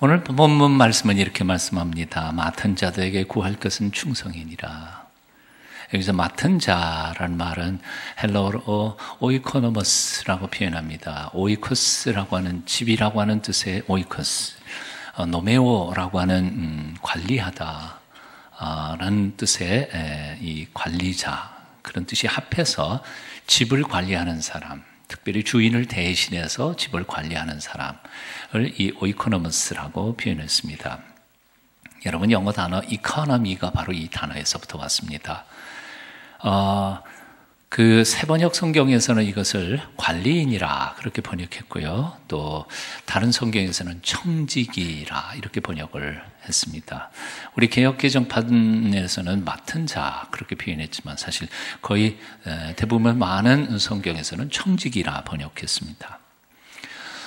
오늘 본문 말씀은 이렇게 말씀합니다. 맡은 자들에게 구할 것은 충성이니라. 여기서 맡은 자라는 말은 헬라어로 오이코노머스라고 표현합니다. 오이코스라고 하는 집이라고 하는 뜻의 오이코스, 노메오라고 하는 관리하다 라는 뜻의 이 관리자, 그런 뜻이 합해서 집을 관리하는 사람, 특별히 주인을 대신해서 집을 관리하는 사람을 이 오이코노머스라고 표현했습니다. 여러분, 영어 단어 economy가 바로 이 단어에서부터 왔습니다. 그 세번역 성경에서는 이것을 관리인이라 그렇게 번역했고요. 또 다른 성경에서는 청지기라 이렇게 번역을 했습니다. 우리 개역개정판에서는 맡은 자 그렇게 표현했지만 사실 거의 대부분 많은 성경에서는 청지기라 번역했습니다.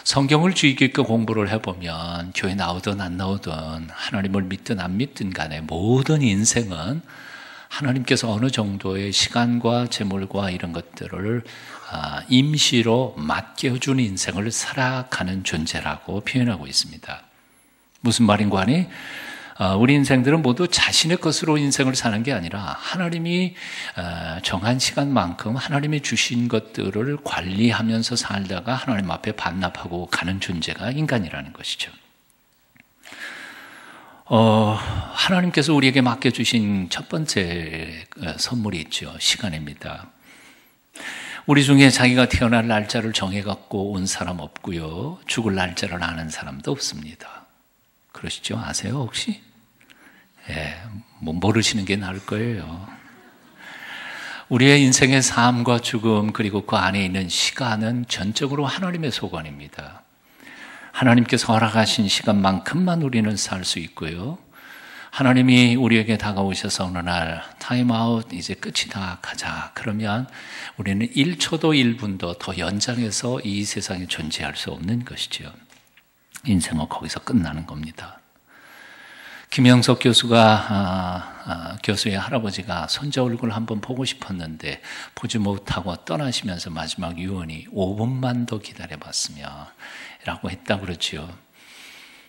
성경을 주의 깊게 공부를 해보면 교회 나오든 안 나오든 하나님을 믿든 안 믿든 간에 모든 인생은 하나님께서 어느 정도의 시간과 재물과 이런 것들을 임시로 맡겨준 인생을 살아가는 존재라고 표현하고 있습니다. 무슨 말인가 하니 우리 인생들은 모두 자신의 것으로 인생을 사는 게 아니라 하나님이 정한 시간만큼 하나님이 주신 것들을 관리하면서 살다가 하나님 앞에 반납하고 가는 존재가 인간이라는 것이죠. 하나님께서 우리에게 맡겨주신 첫 번째 선물이 있죠. 시간입니다. 우리 중에 자기가 태어날 날짜를 정해갖고 온 사람 없고요. 죽을 날짜를 아는 사람도 없습니다. 그러시죠? 아세요 혹시? 뭐 모르시는 게 나을 거예요. 우리의 인생의 삶과 죽음 그리고 그 안에 있는 시간은 전적으로 하나님의 소관입니다. 하나님께서 허락하신 시간만큼만 우리는 살 수 있고요. 하나님이 우리에게 다가오셔서 어느 날 타임아웃 이제 끝이다 가자 그러면 우리는 1초도 1분도 더 연장해서 이 세상에 존재할 수 없는 것이죠. 인생은 거기서 끝나는 겁니다. 김영석 교수가 교수의 할아버지가 손자 얼굴 한번 보고 싶었는데 보지 못하고 떠나시면서 마지막 유언이 5분만 더 기다려봤으며 라고 했다고 그러지요.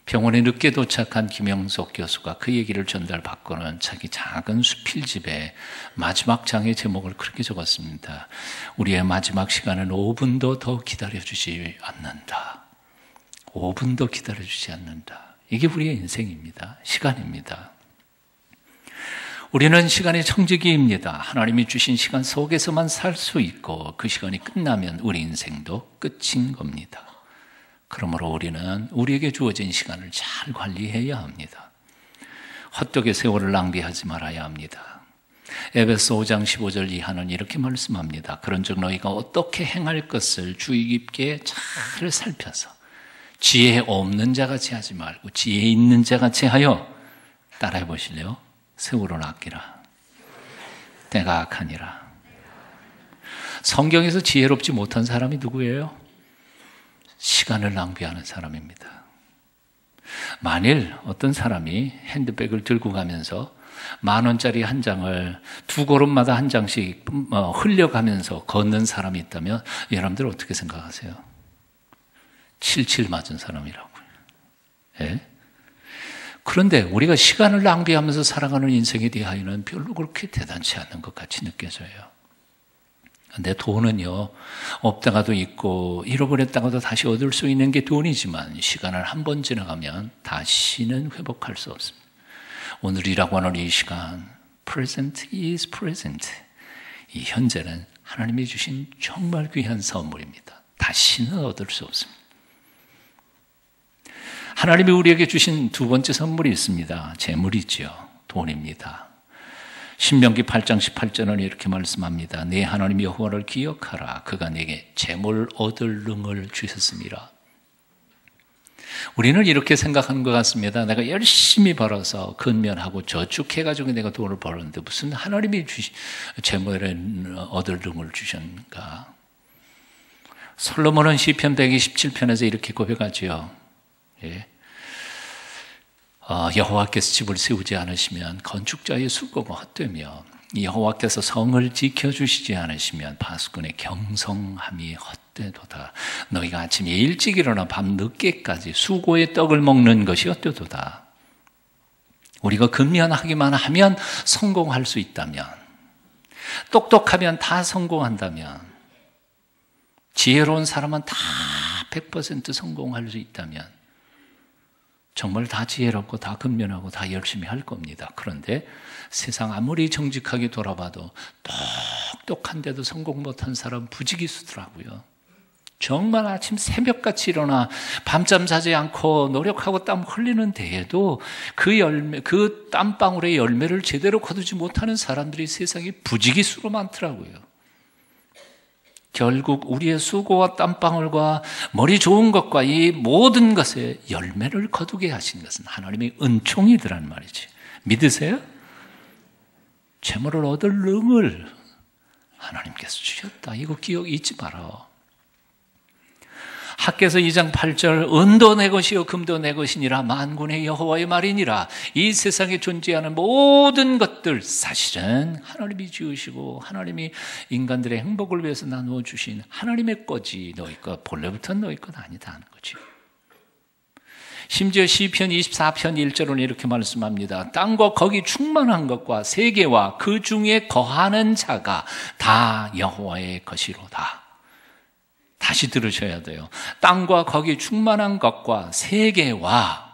병원에 늦게 도착한 김영석 교수가 그 얘기를 전달받고는 자기 작은 수필집에 마지막 장의 제목을 그렇게 적었습니다. 우리의 마지막 시간은 5분도 더 기다려주지 않는다. 5분도 기다려주지 않는다. 이게 우리의 인생입니다. 시간입니다. 우리는 시간의 청지기입니다. 하나님이 주신 시간 속에서만 살 수 있고 그 시간이 끝나면 우리 인생도 끝인 겁니다. 그러므로 우리는 우리에게 주어진 시간을 잘 관리해야 합니다. 헛되게 세월을 낭비하지 말아야 합니다. 에베소 5장 15절 이하는 이렇게 말씀합니다. 그런즉 너희가 어떻게 행할 것을 주의 깊게 잘 살펴서 지혜 없는 자같이 하지 말고 지혜 있는 자같이 하여 따라해 보실래요? 세월을 아끼라. 때가 악하니라. 성경에서 지혜롭지 못한 사람이 누구예요? 시간을 낭비하는 사람입니다. 만일 어떤 사람이 핸드백을 들고 가면서 10,000원짜리 한 장을 두 걸음마다 한 장씩 흘려가면서 걷는 사람이 있다면 여러분들 어떻게 생각하세요? 77 맞은 사람이라고요. 예? 그런데 우리가 시간을 낭비하면서 살아가는 인생에 대하여는 별로 그렇게 대단치 않은 것 같이 느껴져요. 내 돈은요, 없다가도 있고 잃어버렸다가도 다시 얻을 수 있는 게 돈이지만 시간을 한 번 지나가면 다시는 회복할 수 없습니다. 오늘이라고 하는 이 시간, present is present. 이 현재는 하나님이 주신 정말 귀한 선물입니다. 다시는 얻을 수 없습니다. 하나님이 우리에게 주신 두 번째 선물이 있습니다. 재물이죠. 돈입니다. 신명기 8장 18절은 이렇게 말씀합니다. 내 하나님 여호와를 기억하라. 그가 내게 재물 얻을 능을 주셨습니다. 우리는 이렇게 생각하는 것 같습니다. 내가 열심히 벌어서 근면하고 저축해가지고 내가 돈을 벌었는데 무슨 하나님이 재물을 얻을 능을 주셨는가. 솔로몬은 시편 127편에서 이렇게 고백하지요. 예. 여호와께서 집을 세우지 않으시면 건축자의 수고가 헛되며 여호와께서 성을 지켜주시지 않으시면 파수꾼의 경성함이 어때도다. 너희가 아침에 일찍 일어나 밤 늦게까지 수고의 떡을 먹는 것이 어때도다. 우리가 근면하기만 하면 성공할 수 있다면, 똑똑하면 다 성공한다면, 지혜로운 사람은 다 100% 성공할 수 있다면 정말 다 지혜롭고 다 근면하고 다 열심히 할 겁니다. 그런데 세상 아무리 정직하게 돌아봐도 똑똑한데도 성공 못한 사람 부지기수더라고요. 정말 아침 새벽같이 일어나 밤잠 자지 않고 노력하고 땀 흘리는 데에도 그 땀방울의 열매를 제대로 거두지 못하는 사람들이 세상에 부지기수로 많더라고요. 결국 우리의 수고와 땀방울과 머리 좋은 것과 이 모든 것에 열매를 거두게 하신 것은 하나님의 은총이더란 말이지. 믿으세요? 재물을 얻을 능을 하나님께서 주셨다. 이거 기억 잊지 마라. 학개서 2장 8절 은도 내 것이요 금도 내 것이니라 만군의 여호와의 말이니라. 이 세상에 존재하는 모든 것들 사실은 하나님이 지으시고 하나님이 인간들의 행복을 위해서 나누어 주신 하나님의 거지, 너희 것 본래부터 너희 것 아니다 하는 거지. 심지어 시편 24편 1절은 이렇게 말씀합니다. 땅과 거기 충만한 것과 세계와 그 중에 거하는 자가 다 여호와의 것이로다. 다시 들으셔야 돼요. 땅과 거기 충만한 것과 세계와,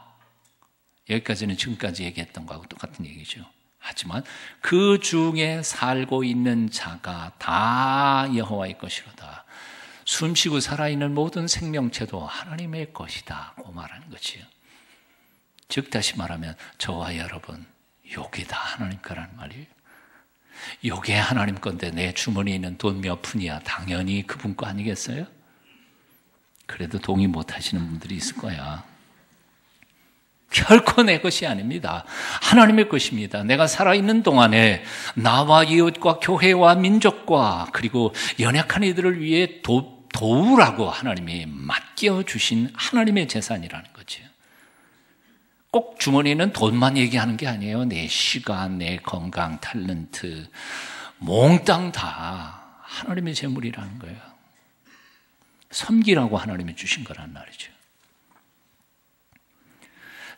여기까지는 지금까지 얘기했던 거하고 똑같은 얘기죠. 하지만 그 중에 살고 있는 자가 다 여호와의 것이로다. 숨쉬고 살아있는 모든 생명체도 하나님의 것이다 고 말하는 거지요. 즉 다시 말하면 저와 여러분 요게 다 하나님 거란 말이에요. 요게 하나님 건데 내 주머니에 있는 돈 몇 푼이야 당연히 그분 거 아니겠어요? 그래도 동의 못 하시는 분들이 있을 거야. 결코 내 것이 아닙니다. 하나님의 것입니다. 내가 살아있는 동안에 나와 이웃과 교회와 민족과 그리고 연약한 이들을 위해 도우라고 하나님이 맡겨주신 하나님의 재산이라는 거죠. 꼭 주머니에는 돈만 얘기하는 게 아니에요. 내 시간, 내 건강, 탤런트 몽땅 다 하나님의 재물이라는 거예요. 섬기라고 하나님이 주신 거란 말이죠.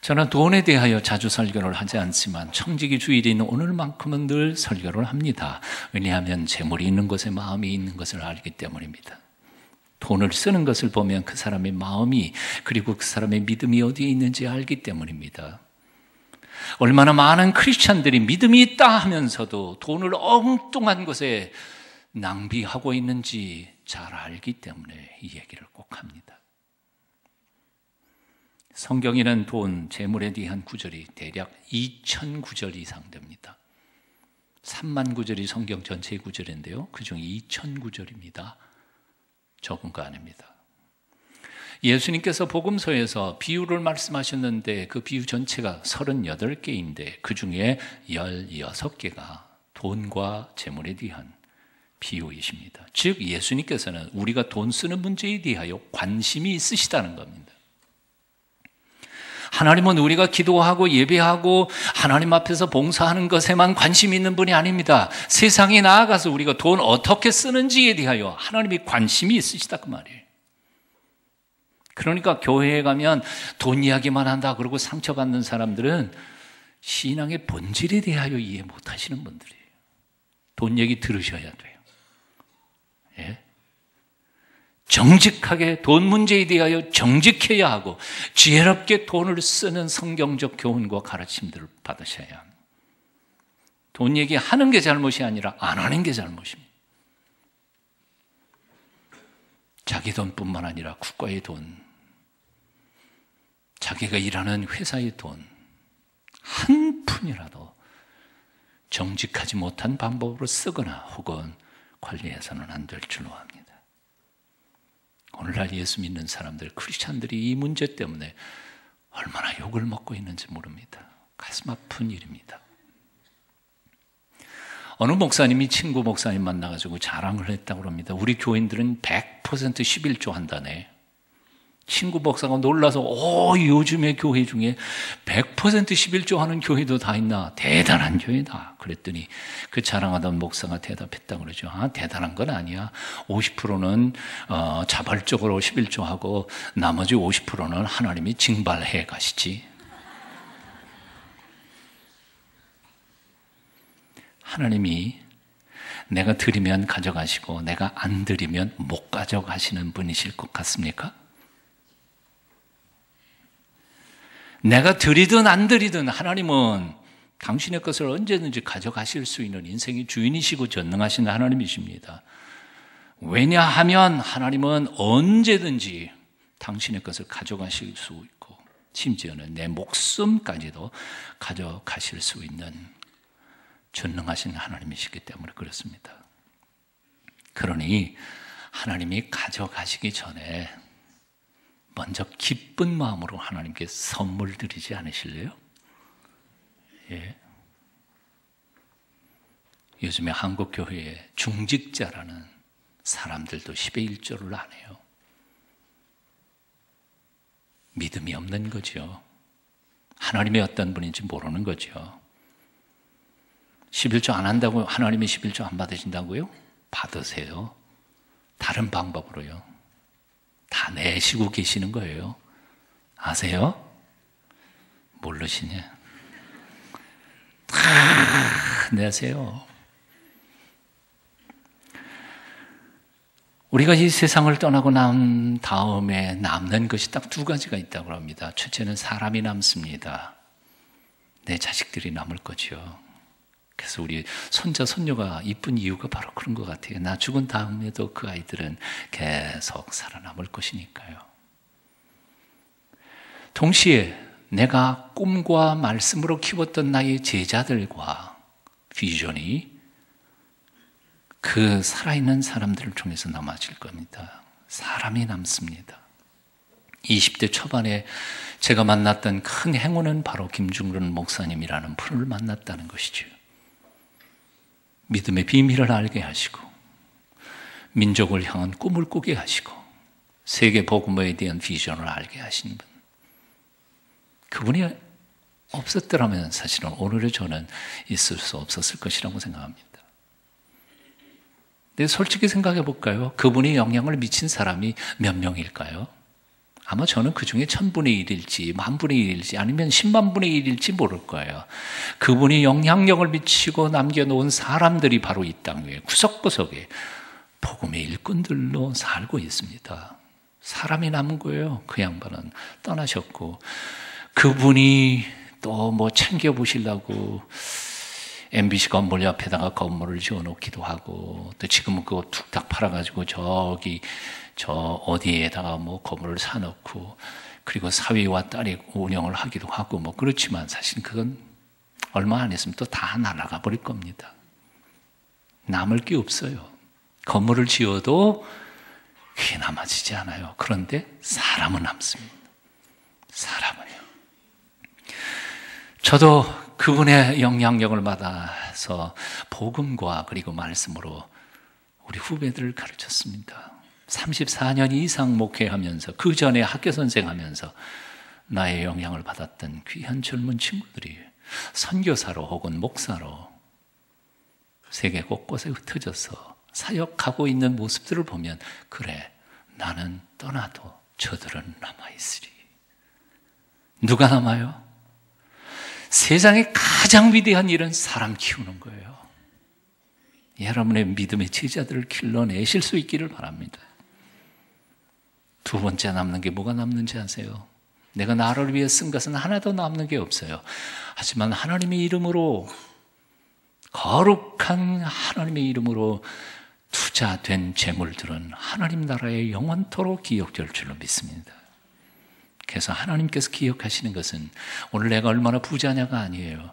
저는 돈에 대하여 자주 설교를 하지 않지만 청지기 주일인 오늘만큼은 늘 설교를 합니다. 왜냐하면 재물이 있는 곳에 마음이 있는 것을 알기 때문입니다. 돈을 쓰는 것을 보면 그 사람의 마음이 그리고 그 사람의 믿음이 어디에 있는지 알기 때문입니다. 얼마나 많은 크리스찬들이 믿음이 있다 하면서도 돈을 엉뚱한 곳에 낭비하고 있는지 잘 알기 때문에 이 얘기를 꼭 합니다. 성경에는 돈, 재물에 대한 구절이 대략 2,000 구절 이상 됩니다. 3만 구절이 성경 전체의 구절인데요. 그중 2,000 구절입니다. 적은 거 아닙니다. 예수님께서 복음서에서 비유를 말씀하셨는데 그 비유 전체가 38개인데 그 중에 16개가 돈과 재물에 대한 비유이십니다. 즉 예수님께서는 우리가 돈 쓰는 문제에 대하여 관심이 있으시다는 겁니다. 하나님은 우리가 기도하고 예배하고 하나님 앞에서 봉사하는 것에만 관심이 있는 분이 아닙니다. 세상에 나아가서 우리가 돈 어떻게 쓰는지에 대하여 하나님이 관심이 있으시다 그 말이에요. 그러니까 교회에 가면 돈 이야기만 한다 그러고 상처받는 사람들은 신앙의 본질에 대하여 이해 못하시는 분들이에요. 돈 얘기 들으셔야 돼요. 예? 정직하게 돈 문제에 대하여 정직해야 하고 지혜롭게 돈을 쓰는 성경적 교훈과 가르침들을 받으셔야 합니다. 돈 얘기하는 게 잘못이 아니라 안 하는 게 잘못입니다. 자기 돈뿐만 아니라 국가의 돈, 자기가 일하는 회사의 돈 한 푼이라도 정직하지 못한 방법으로 쓰거나 혹은 관리해서는 안 될 줄로 압니다. 오늘날 예수 믿는 사람들, 크리스찬들이 이 문제 때문에 얼마나 욕을 먹고 있는지 모릅니다. 가슴 아픈 일입니다. 어느 목사님이 친구 목사님 만나가지고 자랑을 했다고 합니다. 우리 교인들은 100% 11조 한다네. 친구 목사가 놀라서 요즘에 교회 중에 100% 11조 하는 교회도 다 있나? 대단한 교회다. 그랬더니 그 자랑하던 목사가 대답했다고 그러죠. 대단한 건 아니야. 50%는 자발적으로 11조 하고 나머지 50%는 하나님이 징발해 가시지. 하나님이 내가 드리면 가져가시고 내가 안 드리면 못 가져가시는 분이실 것 같습니까? 내가 드리든 안 드리든 하나님은 당신의 것을 언제든지 가져가실 수 있는 인생의 주인이시고 전능하신 하나님이십니다. 왜냐하면 하나님은 언제든지 당신의 것을 가져가실 수 있고 심지어는 내 목숨까지도 가져가실 수 있는 전능하신 하나님이시기 때문에 그렇습니다. 그러니 하나님이 가져가시기 전에 먼저 기쁜 마음으로 하나님께 선물 드리지 않으실래요? 예. 요즘에 한국 교회에 중직자라는 사람들도 10의 1조를 안 해요. 믿음이 없는 거죠. 하나님이 어떤 분인지 모르는 거죠. 11조 안 한다고 하나님이 11조 안 받으신다고요? 받으세요. 다른 방법으로요. 다 내시고 계시는 거예요. 아세요? 모르시냐? 다 내세요. 우리가 이 세상을 떠나고 난 다음에 남는 것이 딱 두 가지가 있다고 합니다. 첫째는 사람이 남습니다. 내 자식들이 남을 거죠. 그래서 우리 손자, 손녀가 이쁜 이유가 바로 그런 것 같아요. 나 죽은 다음에도 그 아이들은 계속 살아남을 것이니까요. 동시에 내가 꿈과 말씀으로 키웠던 나의 제자들과 비전이 그 살아있는 사람들을 통해서 남아질 겁니다. 사람이 남습니다. 20대 초반에 제가 만났던 큰 행운은 바로 김중근 목사님이라는 분을 만났다는 것이죠. 믿음의 비밀을 알게 하시고 민족을 향한 꿈을 꾸게 하시고 세계 복음에 대한 비전을 알게 하신 분. 그분이 없었더라면 사실은 오늘의 저는 있을 수 없었을 것이라고 생각합니다. 근데 솔직히 생각해 볼까요? 그분이 영향을 미친 사람이 몇 명일까요? 아마 저는 그 중에 1000분의 1일지 10,000분의 1일지 아니면 100,000분의 1일지 모를 거예요. 그분이 영향력을 미치고 남겨놓은 사람들이 바로 이 땅 위에 구석구석에 복음의 일꾼들로 살고 있습니다. 사람이 남은 거예요. 그 양반은 떠나셨고 그분이 또 뭐 챙겨보시려고 MBC 건물 옆에다가 건물을 지어놓기도 하고 또 지금은 그거 툭탁 팔아가지고 저 어디에다가 뭐 건물을 사놓고 그리고 사위와 딸이 운영을 하기도 하고 뭐 그렇지만 사실 그건 얼마 안 있으면 또 다 날아가 버릴 겁니다. 남을 게 없어요. 건물을 지어도 그게 남아지지 않아요. 그런데 사람은 남습니다. 사람은요. 저도 그분의 영향력을 받아서 복음과 그리고 말씀으로 우리 후배들을 가르쳤습니다. 34년 이상 목회하면서 그 전에 학교 선생하면서 나의 영향을 받았던 귀한 젊은 친구들이 선교사로 혹은 목사로 세계 곳곳에 흩어져서 사역하고 있는 모습들을 보면 그래 나는 떠나도 저들은 남아있으리. 누가 남아요? 세상에 가장 위대한 일은 사람 키우는 거예요. 여러분의 믿음의 제자들을 길러내실 수 있기를 바랍니다. 두 번째 남는 게 뭐가 남는지 아세요? 내가 나를 위해 쓴 것은 하나도 남는 게 없어요. 하지만 하나님의 이름으로 거룩한 하나님의 이름으로 투자된 재물들은 하나님 나라의 영원토록 기억될 줄로 믿습니다. 그래서 하나님께서 기억하시는 것은 오늘 내가 얼마나 부자냐가 아니에요.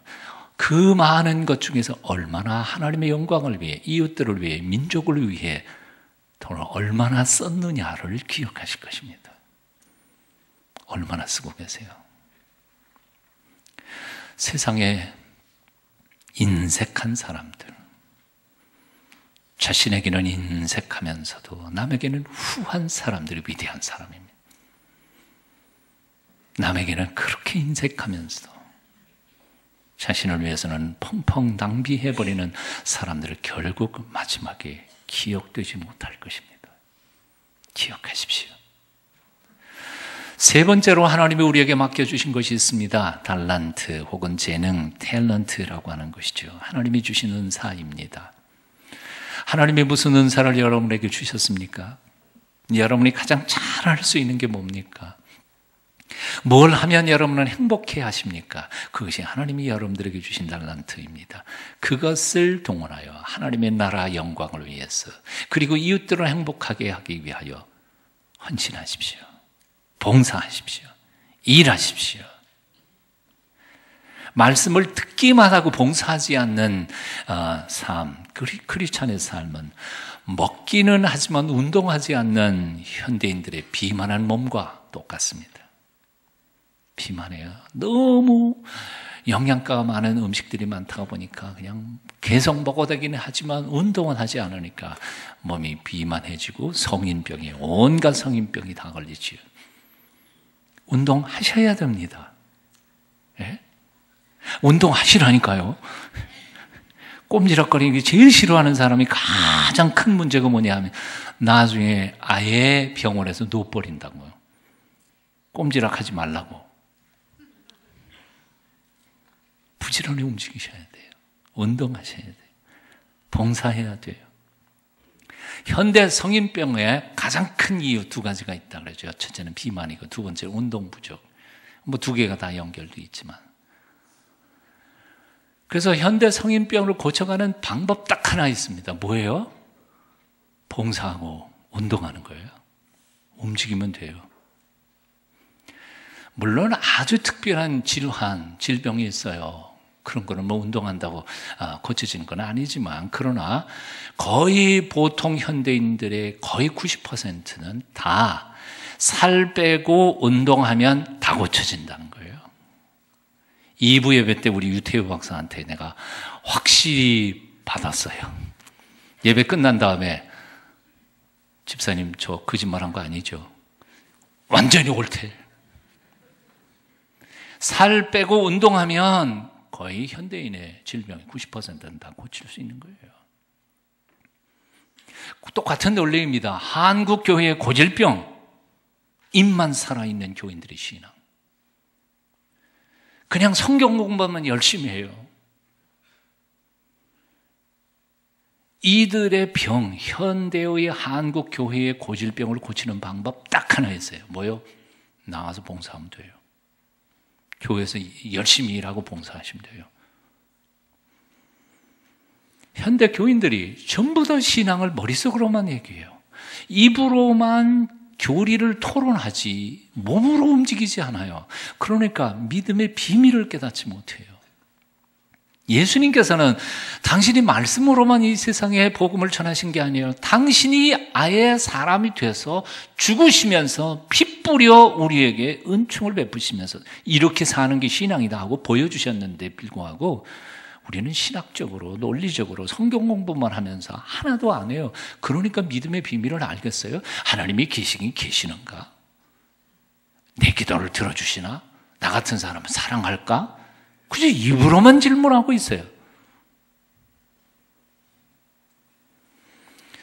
그 많은 것 중에서 얼마나 하나님의 영광을 위해, 이웃들을 위해, 민족을 위해 돈을 얼마나 썼느냐를 기억하실 것입니다. 얼마나 쓰고 계세요? 세상에 인색한 사람들, 자신에게는 인색하면서도 남에게는 후한 사람들이 위대한 사람입니다. 남에게는 그렇게 인색하면서도 자신을 위해서는 펑펑 낭비해버리는 사람들을 결국 마지막에 기억되지 못할 것입니다. 기억하십시오. 세 번째로 하나님이 우리에게 맡겨주신 것이 있습니다. 달란트 혹은 재능, 탤런트라고 하는 것이죠. 하나님이 주신 은사입니다. 하나님이 무슨 은사를 여러분에게 주셨습니까? 여러분이 가장 잘할 수 있는 게 뭡니까? 뭘 하면 여러분은 행복해 하십니까? 그것이 하나님이 여러분들에게 주신 달란트입니다. 그것을 동원하여 하나님의 나라 영광을 위해서, 그리고 이웃들을 행복하게 하기 위하여 헌신하십시오. 봉사하십시오. 일하십시오. 말씀을 듣기만 하고 봉사하지 않는 삶, 크리스찬의 삶은 먹기는 하지만 운동하지 않는 현대인들의 비만한 몸과 똑같습니다. 비만해요. 너무 영양가가 많은 음식들이 많다 보니까 그냥 계속 먹어대기는 하지만 운동은 하지 않으니까 몸이 비만해지고 성인병이, 온갖 성인병이 다 걸리지요. 운동하셔야 됩니다. 예? 운동하시라니까요. 꼼지락거리는 게 제일 싫어하는 사람이 가장 큰 문제가 뭐냐 하면 나중에 아예 병원에서 눕버린다고요. 꼼지락하지 말라고. 부지런히 움직이셔야 돼요. 운동하셔야 돼요. 봉사해야 돼요. 현대 성인병의 가장 큰 이유 두 가지가 있다고 그러죠. 첫째는 비만이고 두 번째는 운동 부족. 뭐 두 개가 다 연결돼 있지만. 그래서 현대 성인병을 고쳐가는 방법 딱 하나 있습니다. 뭐예요? 봉사하고 운동하는 거예요. 움직이면 돼요. 물론 아주 특별한 질병이 있어요. 그런 거는 뭐 운동한다고 고쳐지는 건 아니지만, 그러나 거의 보통 현대인들의 거의 90%는 다 살 빼고 운동하면 다 고쳐진다는 거예요. 2부 예배 때 우리 유태우 박사한테 내가 확실히 받았어요. 예배 끝난 다음에 집사님 저 거짓말한 거 아니죠? 완전히 옳대. 살 빼고 운동하면 거의 현대인의 질병의 90%는 다 고칠 수 있는 거예요. 똑같은 논리입니다. 한국 교회의 고질병, 입만 살아있는 교인들의 신앙. 그냥 성경 공부만 열심히 해요. 이들의 병, 현대의 한국 교회의 고질병을 고치는 방법 딱 하나 있어요. 뭐요? 나가서 봉사하면 돼요. 교회에서 열심히 일하고 봉사하시면 돼요. 현대 교인들이 전부 다 신앙을 머릿속으로만 얘기해요. 입으로만 교리를 토론하지 몸으로 움직이지 않아요. 그러니까 믿음의 비밀을 깨닫지 못해요. 예수님께서는 당신이 말씀으로만 이 세상에 복음을 전하신 게 아니에요. 당신이 아예 사람이 돼서 죽으시면서 피 뿌려 우리에게 은총을 베푸시면서 이렇게 사는 게 신앙이다 하고 보여주셨는데 불구하고 우리는 신학적으로 논리적으로 성경 공부만 하면서 하나도 안 해요. 그러니까 믿음의 비밀을 알겠어요? 하나님이 계시긴 계시는가? 내 기도를 들어주시나? 나 같은 사람은 사랑할까? 그저 입으로만 질문하고 있어요.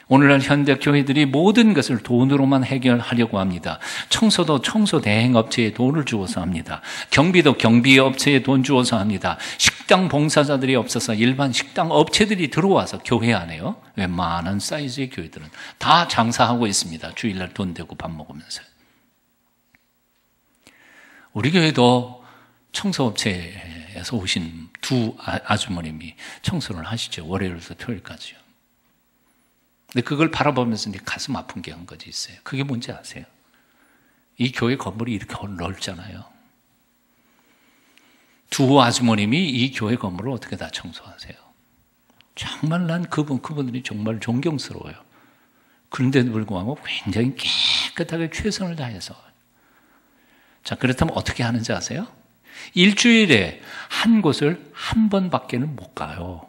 오늘날 현대 교회들이 모든 것을 돈으로만 해결하려고 합니다. 청소도 청소 대행업체에 돈을 주어서 합니다. 경비도 경비업체에 돈 주어서 합니다. 식당 봉사자들이 없어서 일반 식당 업체들이 들어와서 교회 안에요. 웬만한 사이즈의 교회들은 다 장사하고 있습니다. 주일날 돈 대고 밥 먹으면서. 우리 교회도 청소업체에서 오신 두 아주머님이 청소를 하시죠. 월요일부터 토요일까지요. 근데 그걸 바라보면서 이제 가슴 아픈 게 한 가지 있어요. 그게 뭔지 아세요? 이 교회 건물이 이렇게 넓잖아요. 두 아주머님이 이 교회 건물을 어떻게 다 청소하세요? 정말 난 그분들이 정말 존경스러워요. 그런데도 불구하고 굉장히 깨끗하게 최선을 다해서. 자, 그렇다면 어떻게 하는지 아세요? 일주일에 한 곳을 한 번밖에는 못 가요.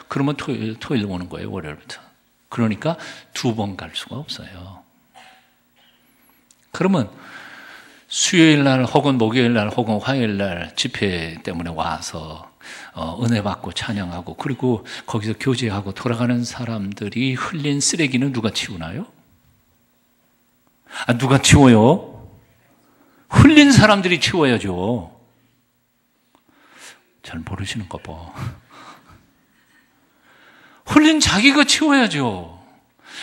그러면 토요일 오는 거예요, 월요일부터. 그러니까 두 번 갈 수가 없어요. 그러면 수요일 날 혹은 목요일 날 혹은 화요일 날 집회 때문에 와서 은혜 받고 찬양하고 그리고 거기서 교제하고 돌아가는 사람들이 흘린 쓰레기는 누가 치우나요? 누가 치워요? 흘린 사람들이 치워야죠. 잘 모르시는가 봐. 흘린 자기가 치워야죠.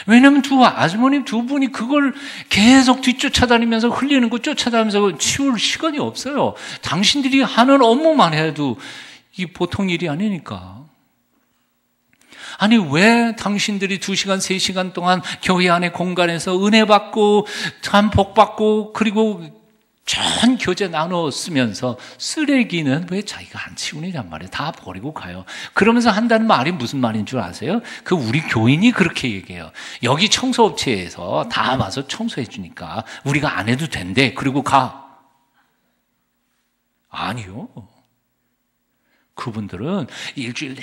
왜냐하면 아주머님 두 분이 그걸 계속 뒤쫓아다니면서 흘리는 거 쫓아다니면서 치울 시간이 없어요. 당신들이 하는 업무만 해도 이 보통 일이 아니니까. 아니 왜 당신들이 2시간, 3시간 동안 교회 안의 공간에서 은혜 받고 참 복 받고 그리고 전 교제 나눠 쓰면서 쓰레기는 왜 자기가 안 치우느냔 말이에요. 다 버리고 가요. 그러면서 한다는 말이 무슨 말인 줄 아세요? 그 우리 교인이 그렇게 얘기해요. 여기 청소업체에서 다 와서 청소해 주니까 우리가 안 해도 된대. 그리고 가. 아니요. 그분들은 일주일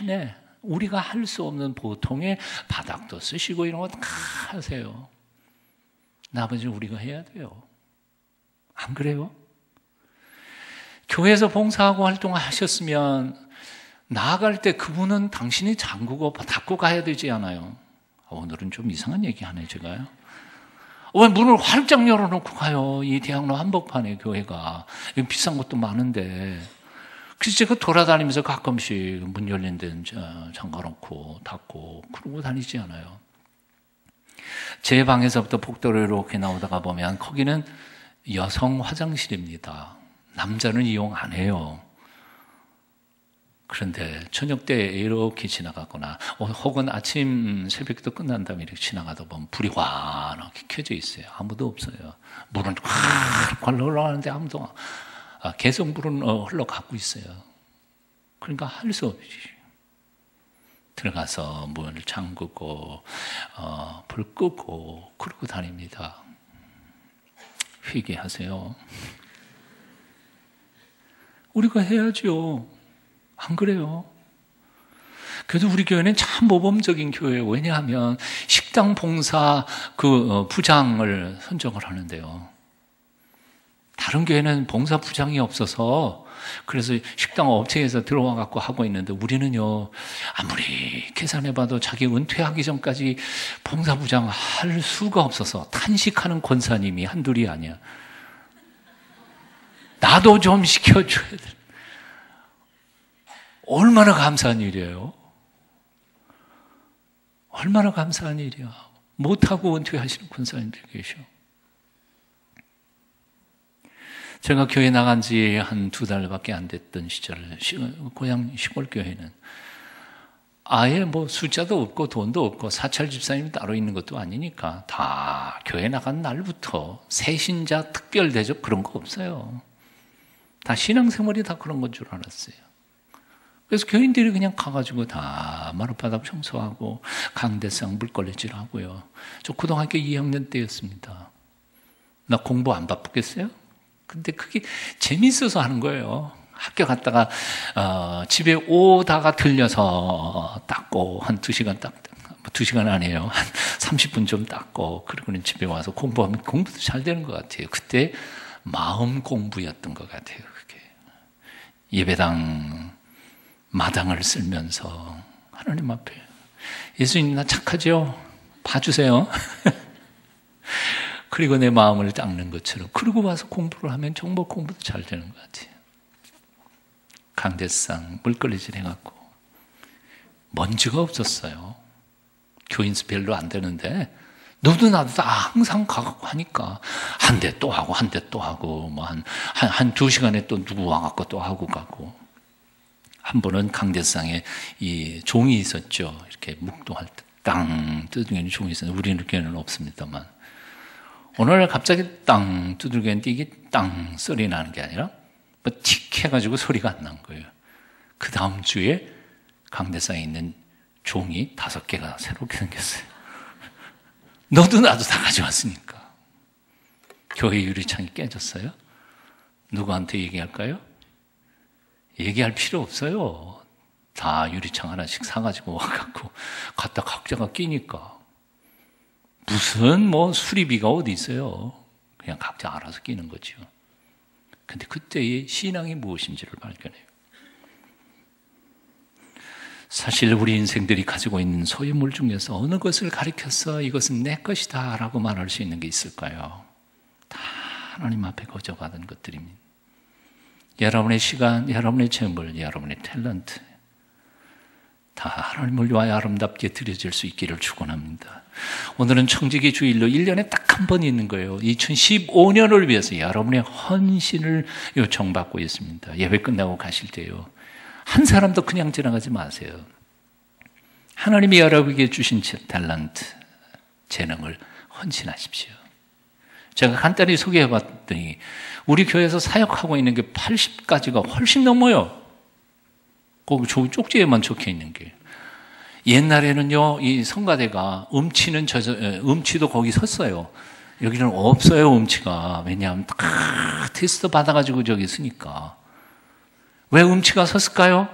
내내 우리가 할 수 없는 보통의 바닥도 쓰시고 이런 거 다 하세요. 나머지는 우리가 해야 돼요. 안 그래요? 교회에서 봉사하고 활동하셨으면 나아갈 때 그분은 당신이 잠그고 닫고 가야 되지 않아요? 오늘은 좀 이상한 얘기 하네 제가요. 왜 문을 활짝 열어놓고 가요? 이 대학로 한복판에 교회가 비싼 것도 많은데. 그래서 제가 돌아다니면서 가끔씩 문 열린 데는 잠가놓고 닫고 그러고 다니지 않아요. 제 방에서부터 복도로 이렇게 나오다가 보면 거기는 여성 화장실입니다. 남자는 이용 안 해요. 그런데 저녁 때 이렇게 지나가거나 혹은 아침 새벽기도 끝난 다음에 이렇게 지나가다 보면 불이 환하게 켜져 있어요. 아무도 없어요. 물은 확 흘러가는데 아무도 계속 물은 흘러가고 있어요. 그러니까 할 수 없이 들어가서 문을 잠그고 불 끄고 그러고 다닙니다. 회개하세요. 우리가 해야죠. 안 그래요? 그래도 우리 교회는 참 모범적인 교회예요. 왜냐하면 식당 봉사 부장을 선정을 하는데요. 다른 교회는 봉사 부장이 없어서 그래서 식당 업체에서 들어와 갖고 하고 있는데 우리는요 아무리 계산해봐도 자기 은퇴하기 전까지 봉사 부장 할 수가 없어서 탄식하는 권사님이 한둘이 아니야. 나도 좀 시켜줘야 돼. 얼마나 감사한 일이에요. 얼마나 감사한 일이야. 못하고 은퇴하시는 권사님들 계셔. 제가 교회 나간 지 한 2달밖에 안 됐던 시절, 고향 시골 교회는 아예 뭐 숫자도 없고 돈도 없고 사찰 집사님이 따로 있는 것도 아니니까 다 교회 나간 날부터 새신자 특별 대접 그런 거 없어요. 다 신앙생활이 다 그런 건 줄 알았어요. 그래서 교인들이 그냥 가가지고 다 마룻바닥 청소하고 강대상 물걸레질 하고요. 저 고등학교 2학년 때였습니다. 나 공부 안 바쁘겠어요? 근데 그게 재밌어서 하는 거예요. 학교 갔다가 집에 오다가 들려서 닦고 한 2시간 2시간 아니에요. 한 30분 좀 닦고 그리고는 집에 와서 공부하면 공부도 잘 되는 것 같아요. 그때 마음 공부였던 것 같아요. 그게 예배당 마당을 쓸면서 하나님 앞에 예수님 나 착하죠? 봐주세요. 그리고 내 마음을 닦는 것처럼 그러고 와서 공부를 하면 정말 공부도 잘 되는 것 같아요. 강대상 물걸레질 해갖고 먼지가 없었어요. 교인수 별로 안 되는데 너도 나도 다 항상 가갖고 하니까 한 대 또 하고 한 대 또 하고 뭐 한 2시간에 또 누구 와갖고 또 하고 가고 한 번은 강대상에 이 종이 있었죠. 이렇게 묵도할 때 땅 두들기는 종이 있었는데 우리는 교회는 없습니다만 어느 날 갑자기 땅 두들겼는데 이게 땅 소리 나는 게 아니라 뭐 틱 해가지고 소리가 안 난 거예요. 그 다음 주에 강대상에 있는 종이 5개가 새롭게 생겼어요. 너도 나도 다 가져왔으니까. 교회 유리창이 깨졌어요? 누구한테 얘기할까요? 얘기할 필요 없어요. 다 유리창 하나씩 사가지고 와갖고 갖다 각자가 끼니까 무슨 수리비가 어디 있어요. 그냥 각자 알아서 끼는 거죠. 근데 그때의 신앙이 무엇인지를 발견해요. 사실 우리 인생들이 가지고 있는 소유물 중에서 어느 것을 가리켜서 이것은 내 것이다 라고 말할 수 있는 게 있을까요? 다 하나님 앞에 거저받은 것들입니다. 여러분의 시간, 여러분의 재물, 여러분의 탤런트 다 하나님을 위하여 아름답게 드려질 수 있기를 축원합니다. 오늘은 청지기 주일로 1년에 딱 한 번 있는 거예요. 2015년을 위해서 여러분의 헌신을 요청받고 있습니다. 예배 끝나고 가실 때요, 한 사람도 그냥 지나가지 마세요. 하나님이 여러분에게 주신 탤런트, 재능을 헌신하십시오. 제가 간단히 소개해 봤더니 우리 교회에서 사역하고 있는 게 80가지가 훨씬 넘어요. 거기 쪽지에만 적혀 있는 게. 옛날에는요, 이 성가대가 음치도 거기 섰어요. 여기는 없어요, 음치가. 왜냐하면 다 테스트 받아가지고 저기 있으니까. 왜 음치가 섰을까요?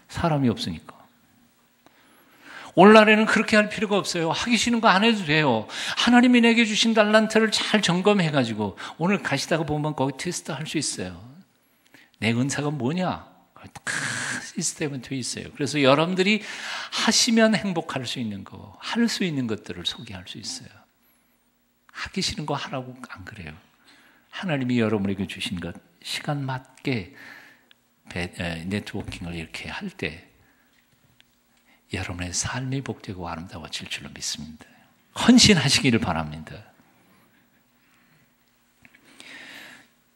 사람이 없으니까. 오늘날에는 그렇게 할 필요가 없어요. 하기 싫은 거 안 해도 돼요. 하나님이 내게 주신 달란트를 잘 점검해가지고 오늘 가시다가 보면 거기 테스트 할 수 있어요. 내 은사가 뭐냐? 다 시스템은 돼 있어요. 그래서 여러분들이 하시면 행복할 수 있는 거, 할 수 있는 것들을 소개할 수 있어요. 하기 싫은 거 하라고 안 그래요. 하나님이 여러분에게 주신 것, 시간 맞게 네트워킹을 이렇게 할 때 여러분의 삶이 복되고 아름다워질 줄로 믿습니다. 헌신하시기를 바랍니다.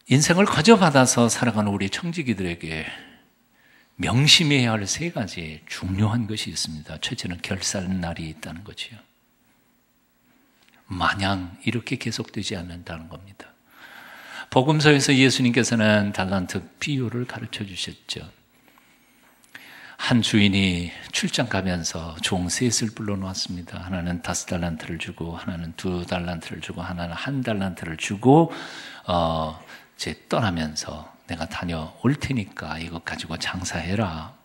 인생을 거저받아서 살아가는 우리 청지기들에게 명심해야 할 세 가지 중요한 것이 있습니다. 첫째는 결산날이 있다는 거지요. 마냥 이렇게 계속되지 않는다는 겁니다. 복음서에서 예수님께서는 달란트 비유를 가르쳐 주셨죠. 한 주인이 출장 가면서 종 셋을 불러놓았습니다. 하나는 5달란트를 주고, 하나는 2달란트를 주고, 하나는 1달란트를 주고 이제 떠나면서 내가 다녀올 테니까 이거 가지고 장사해라.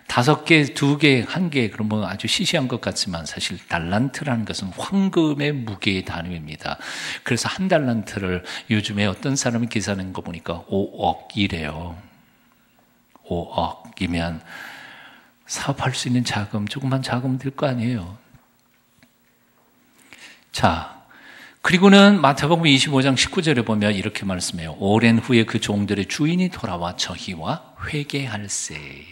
5개, 2개, 1개, 그런 뭐 아주 시시한 것 같지만 사실 달란트라는 것은 황금의 무게의 단위입니다. 그래서 1달란트를 요즘에 어떤 사람이 기사 낸 거 보니까 5억이래요. 5억이면 사업할 수 있는 자금, 조그만 자금 될 거 아니에요. 자, 그리고는 마태복음 25장 19절에 보면 이렇게 말씀해요. 오랜 후에 그 종들의 주인이 돌아와 저희와 회개할세.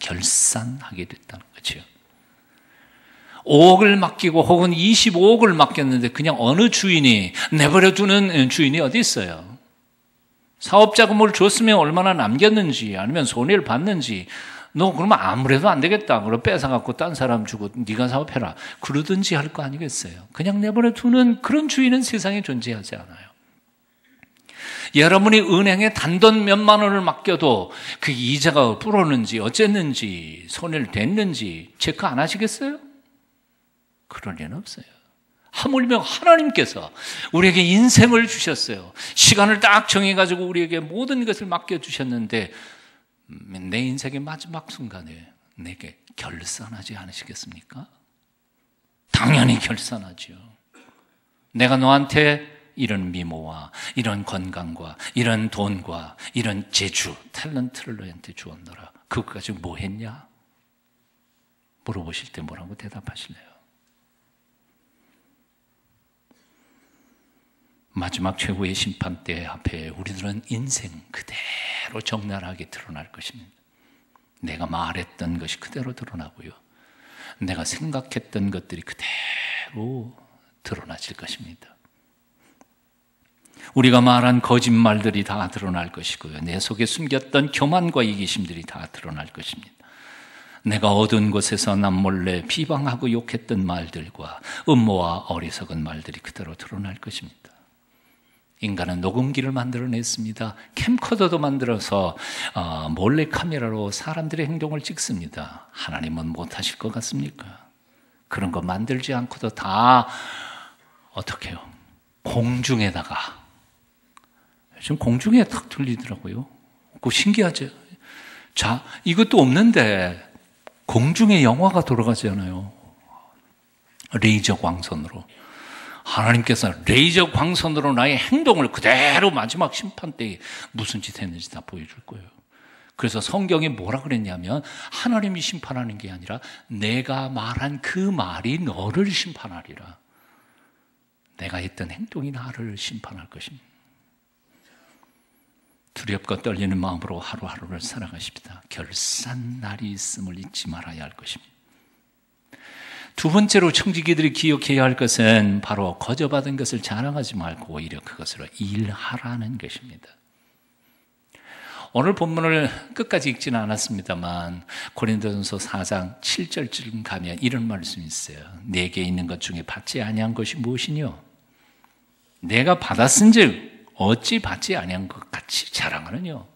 결산하게 됐다는 거죠. 5억을 맡기고 혹은 25억을 맡겼는데 그냥 어느 주인이 내버려두는 주인이 어디 있어요? 사업자금을 줬으면 얼마나 남겼는지 아니면 손해를 봤는지 너 그러면 아무래도 안 되겠다. 그럼 뺏어갖고 딴 사람 주고 네가 사업해라. 그러든지 할 거 아니겠어요. 그냥 내버려두는 그런 주인은 세상에 존재하지 않아요. 여러분이 은행에 단돈 몇만 원을 맡겨도 그 이자가 불었는지 어쨌는지 손해를 댔는지 체크 안 하시겠어요? 그럴 리는 없어요. 하물며 하나님께서 우리에게 인생을 주셨어요. 시간을 딱 정해가지고 우리에게 모든 것을 맡겨주셨는데 내 인생의 마지막 순간에 내게 결산하지 않으시겠습니까? 당연히 결산하죠. 내가 너한테 이런 미모와 이런 건강과 이런 돈과 이런 재주, 탤런트를 너한테 주었노라. 그것 가지고 뭐 했냐? 물어보실 때 뭐라고 대답하실래요? 마지막 최후의 심판대 앞에 우리들은 인생 그대로 적나라하게 드러날 것입니다. 내가 말했던 것이 그대로 드러나고요. 내가 생각했던 것들이 그대로 드러나질 것입니다. 우리가 말한 거짓말들이 다 드러날 것이고요. 내 속에 숨겼던 교만과 이기심들이 다 드러날 것입니다. 내가 어두운 곳에서 남몰래 비방하고 욕했던 말들과 음모와 어리석은 말들이 그대로 드러날 것입니다. 인간은 녹음기를 만들어냈습니다. 캠코더도 만들어서 몰래 카메라로 사람들의 행동을 찍습니다. 하나님은 못하실 것 같습니까? 그런 거 만들지 않고도 다 어떻게 해요? 공중에다가 지금 공중에 탁 들리더라고요. 그거 신기하죠? 자, 이것도 없는데 공중에 영화가 돌아가잖아요. 레이저 광선으로. 하나님께서 레이저 광선으로 나의 행동을 그대로 마지막 심판 때에 무슨 짓 했는지 다 보여줄 거예요. 그래서 성경에 뭐라 그랬냐면 하나님이 심판하는 게 아니라 내가 말한 그 말이 너를 심판하리라. 내가 했던 행동이 나를 심판할 것입니다. 두렵고 떨리는 마음으로 하루하루를 살아가십니다. 결산 날이 있음을 잊지 말아야 할 것입니다. 두 번째로 청지기들이 기억해야 할 것은 바로 거저받은 것을 자랑하지 말고 오히려 그것으로 일하라는 것입니다. 오늘 본문을 끝까지 읽지는 않았습니다만 고린도전서 4장 7절쯤 가면 이런 말씀이 있어요. 내게 있는 것 중에 받지 아니한 것이 무엇이뇨? 내가 받았은즉 어찌 받지 아니한 것 같이 자랑하느뇨?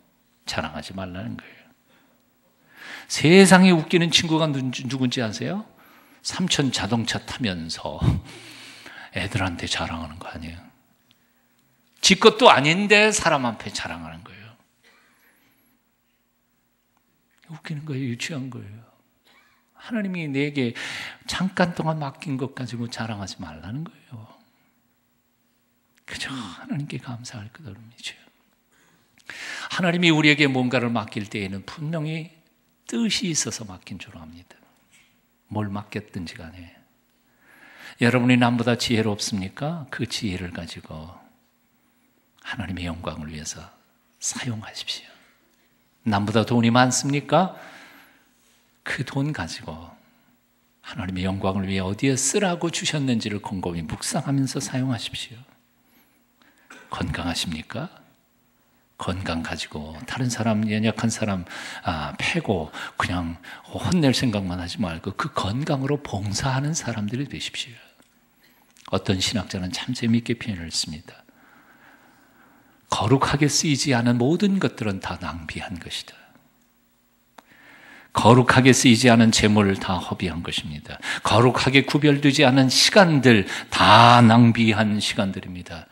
자랑하지 말라는 거예요. 세상에 웃기는 친구가 누군지 아세요? 삼촌 자동차 타면서 애들한테 자랑하는 거 아니에요. 지 것도 아닌데 사람 앞에 자랑하는 거예요. 웃기는 거예요. 유치한 거예요. 하나님이 내게 잠깐 동안 맡긴 것 가지고 자랑하지 말라는 거예요. 그저 하나님께 감사할 것뿐이죠. 하나님이 우리에게 뭔가를 맡길 때에는 분명히 뜻이 있어서 맡긴 줄 압니다. 뭘 맡겼든지 간에. 여러분이 남보다 지혜롭습니까? 그 지혜를 가지고 하나님의 영광을 위해서 사용하십시오. 남보다 돈이 많습니까? 그 돈 가지고 하나님의 영광을 위해 어디에 쓰라고 주셨는지를 곰곰이 묵상하면서 사용하십시오. 건강하십니까? 건강 가지고 다른 사람, 연약한 사람 패고 그냥 혼낼 생각만 하지 말고 그 건강으로 봉사하는 사람들이 되십시오. 어떤 신학자는 참 재미있게 표현을 했습니다. 거룩하게 쓰이지 않은 모든 것들은 다 낭비한 것이다. 거룩하게 쓰이지 않은 재물을 다 허비한 것입니다. 거룩하게 구별되지 않은 시간들 다 낭비한 시간들입니다.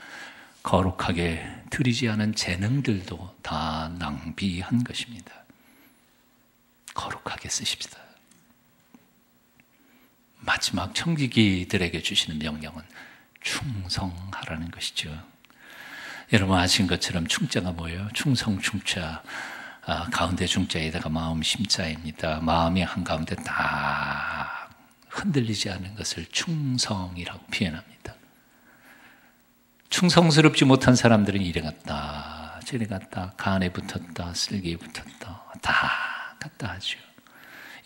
거룩하게 드리지 않은 재능들도 다 낭비한 것입니다. 거룩하게 쓰십시다. 마지막 청지기들에게 주시는 명령은 충성하라는 것이죠. 여러분 아신 것처럼 충자가 뭐예요? 충성, 충자. 가운데 중자에다가 마음 심자입니다. 마음이 한가운데 딱 흔들리지 않는 것을 충성이라고 표현합니다. 충성스럽지 못한 사람들은 이래 갔다 저래 갔다 간에 붙었다 쓸개에 붙었다 다 갔다 하죠.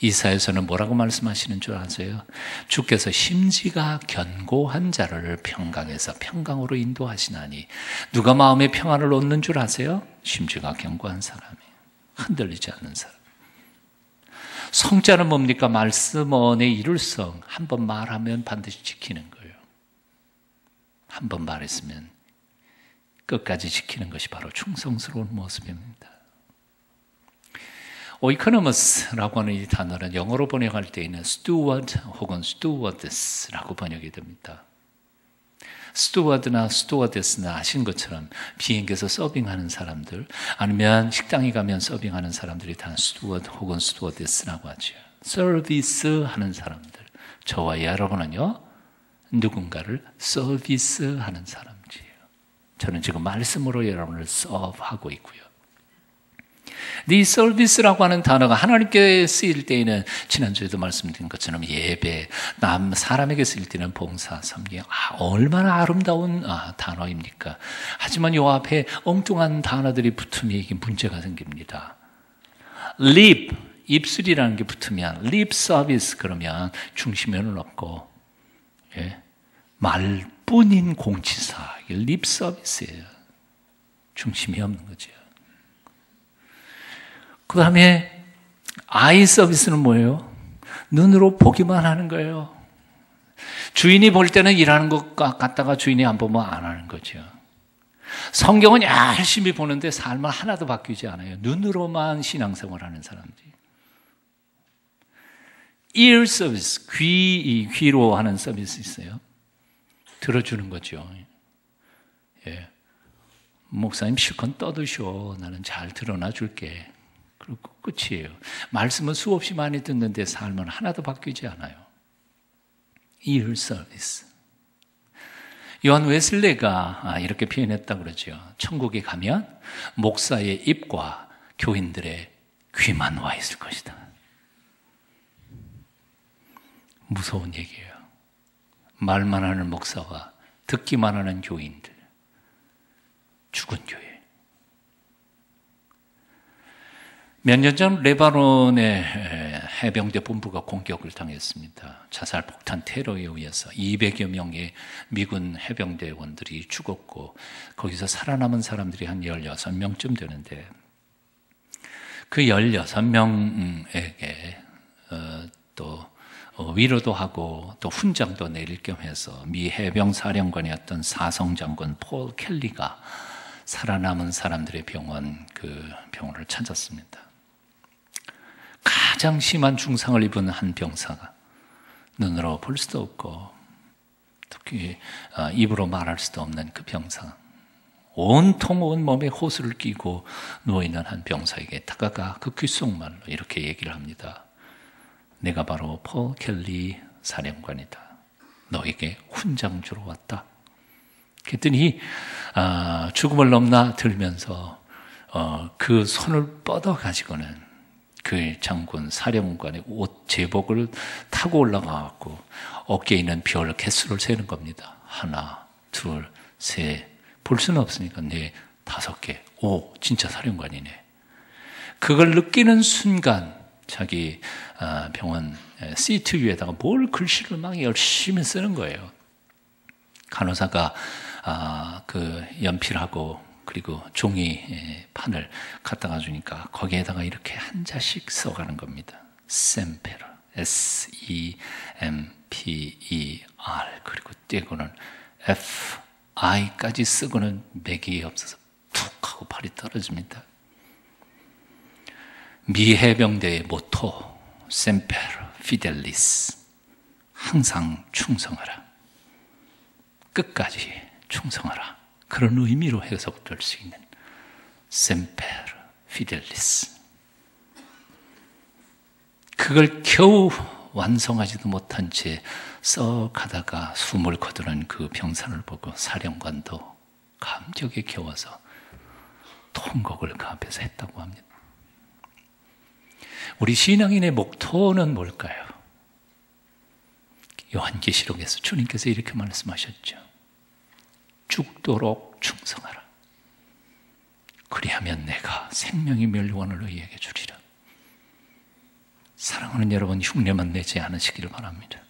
이사야서는 뭐라고 말씀하시는 줄 아세요? 주께서 심지가 견고한 자를 평강에서 평강으로 인도하시나니 누가 마음의 평안을 얻는 줄 아세요? 심지가 견고한 사람이에요. 흔들리지 않는 사람. 성자는 뭡니까? 말씀 언의 이룰성. 한 번 말하면 반드시 지키는 거예요. 한 번 말했으면 끝까지 지키는 것이 바로 충성스러운 모습입니다. 오이코노머스라고 하는 이 단어는 영어로 번역할 때에는 steward 혹은 stewardess라고 번역이 됩니다. 스튜어드나 스튜어데스나 아신 것처럼 비행기에서 서빙하는 사람들 아니면 식당에 가면 서빙하는 사람들이 다 스튜어드 혹은 스튜어데스라고 하죠. 서비스 하는 사람들. 저와 여러분은요 누군가를 서비스하는 사람이에요. 저는 지금 말씀으로 여러분을 서브하고 있고요. 이 서비스라고 하는 단어가 하나님께 쓰일 때에는 지난주에도 말씀드린 것처럼 예배, 사람에게 쓰일 때는 봉사, 섬김. 얼마나 아름다운 단어입니까? 하지만 요 앞에 엉뚱한 단어들이 붙으면 이게 문제가 생깁니다. lip, 입술이라는 게 붙으면 lip service 그러면 중심에는 없고 말뿐인 공치사, lip service예요. 중심이 없는 거죠. 그 다음에 아이 서비스는 뭐예요? 눈으로 보기만 하는 거예요. 주인이 볼 때는 일하는 것 같다가 주인이 안 보면 안 하는 거죠. 성경은 열심히 보는데 삶은 하나도 바뀌지 않아요. 눈으로만 신앙생활 하는 사람들이. ear 서비스, 귀로 하는 서비스 있어요. 들어주는 거죠. 목사님 실컷 떠드셔. 나는 잘 드러나 줄게. 그리고 끝이에요. 말씀은 수없이 많이 듣는데 삶은 하나도 바뀌지 않아요. ear service. 요한 웨슬레가 이렇게 표현했다고 그러죠. 천국에 가면 목사의 입과 교인들의 귀만 와 있을 것이다. 무서운 얘기예요. 말만 하는 목사와 듣기만 하는 교인들. 죽은 교회. 몇 년 전 레바논의 해병대 본부가 공격을 당했습니다. 자살 폭탄 테러에 의해서 200여 명의 미군 해병대원들이 죽었고 거기서 살아남은 사람들이 한 16명쯤 되는데 그 16명에게 또 위로도 하고 또 훈장도 내릴 겸해서 미 해병 사령관이었던 사성장군 폴 켈리가 살아남은 사람들의 그 병원을 찾았습니다. 가장 심한 중상을 입은 한 병사가 눈으로 볼 수도 없고 특히 입으로 말할 수도 없는 그 병사, 온통 온몸에 호수를 끼고 누워있는 한 병사에게 다가가 그 귓속말로 이렇게 얘기를 합니다. 내가 바로 폴 켈리 사령관이다. 너에게 훈장 주러 왔다. 그랬더니 죽음을 넘나들면서 그 손을 뻗어 가지고는 그 장군 사령관의 옷 제복을 타고 올라가고 어깨에 있는 별 개수를 세는 겁니다. 하나, 둘, 셋. 볼 수는 없으니까 네, 5개. 오, 진짜 사령관이네. 그걸 느끼는 순간 자기 병원 시트 위에다가 뭘 글씨를 막 열심히 쓰는 거예요. 간호사가 그 연필하고 그리고 종이 판을 갖다가 주니까 거기에다가 이렇게 한 자씩 써가는 겁니다. 셈페르, S-E-M-P-E-R 그리고 떼고는 F-I까지 쓰고는 맥이 없어서 툭 하고 팔이 떨어집니다. 미 해병대의 모토 셈페르 피델리스, 항상 충성하라, 끝까지 충성하라, 그런 의미로 해석될 수 있는 셈페르 피델리스. 그걸 겨우 완성하지도 못한 채 썩 하다가 숨을 거두는 그 병사를 보고 사령관도 감격에 겨워서 통곡을 그 앞에서 했다고 합니다. 우리 신앙인의 목토는 뭘까요? 요한계시록에서 주님께서 이렇게 말씀하셨죠. 죽도록 충성하라. 그리하면 내가 생명의 멸류관을 너희에게 주리라. 사랑하는 여러분, 흉내만 내지 않으시기를 바랍니다.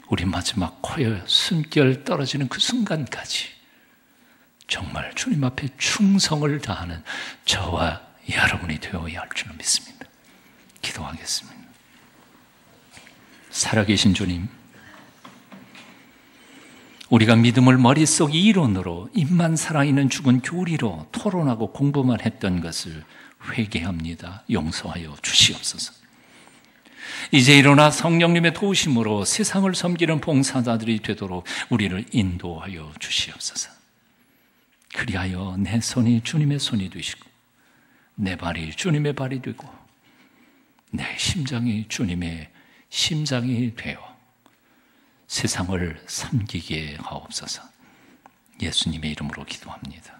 우리 마지막 코에 숨결 떨어지는 그 순간까지 정말 주님 앞에 충성을 다하는 저와 여러분이 되어야 할 줄을 믿습니다. 기도하겠습니다. 살아계신 주님, 우리가 믿음을 머릿속 이론으로, 입만 살아있는 죽은 교리로 토론하고 공부만 했던 것을 회개합니다. 용서하여 주시옵소서. 이제 일어나 성령님의 도우심으로 세상을 섬기는 봉사자들이 되도록 우리를 인도하여 주시옵소서. 그리하여 내 손이 주님의 손이 되시고 내 발이 주님의 발이 되고 내 심장이 주님의 심장이 되어 세상을 섬기게 하옵소서. 예수님의 이름으로 기도합니다.